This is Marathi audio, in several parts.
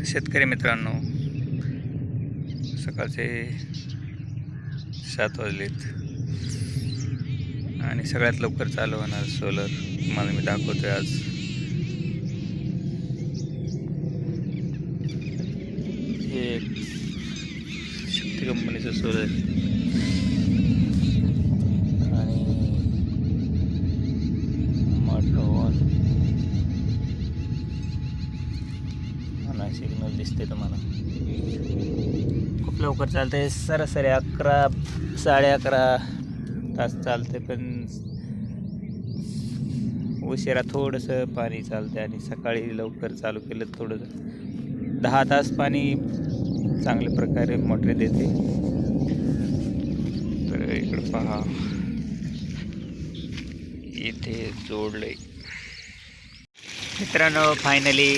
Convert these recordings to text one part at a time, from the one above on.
शेतकरी मित्रांनो, सकाळचे 7 वाजलेत आणि सगळ्यात लवकर चालू होणार सोलर तुम्हाला मी दाखवतोय आज. हे एक शक्ती कंपनीचं सोलर आणि सिग्नल दिसते तुम्हाला. खूप लवकर चालते, सरासरी 11-11.5 तास चालते, पण उशिरा थोडंसं पाणी चालते आणि सकाळी लवकर चालू केलं थोडं 10 तास पाणी चांगल्या प्रकारे मोटर देते. तर इकडं पहा, इथे जोडले मित्रांनो. फायनली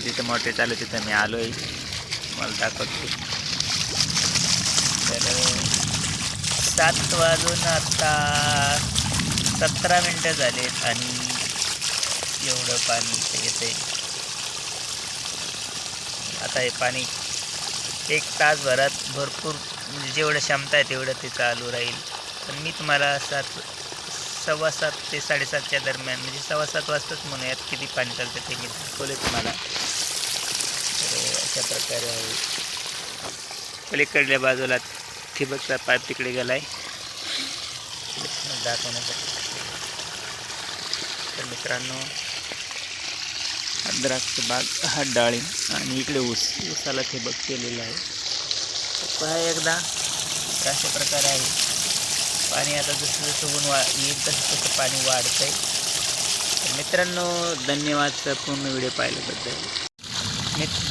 जिथे मोटर चालू तिथं मी आलो आहे, मला दाखवतो. तर 7 वाजून आता 17 मिनटं झालेत आणि एवढं पाणी येतं आहे. आता हे पाणी 1 तासभरात भरपूर, म्हणजे जेवढं क्षमता आहे तेवढं ते चालू राहील. पण मी तुम्हाला 7:15 ते 7:30च्या दरम्यान, म्हणजे 7:15 वाजताच म्हणूयात, किती पाणी चालतं ते मी दाखवले तुम्हाला. तर अशा प्रकारे आहे. पलीकडल्या बाजूला ठिबकचा पाईप तिकडे गेला आहे दाखवण्यासाठी. तर मित्रांनो, द्राक्ष बाग, हा डाळिंब आणि इकडे ऊसाला ठिबक केलेलं आहे. पहा एकदा अशा प्रकारे आहे. पाणी आता जसं जसं ऊन येईल तसं तसं पाणी वाढतं आहे. तर मित्रांनो, धन्यवाद सर पूर्ण व्हिडिओ पाहिल्याबद्दल. मित्र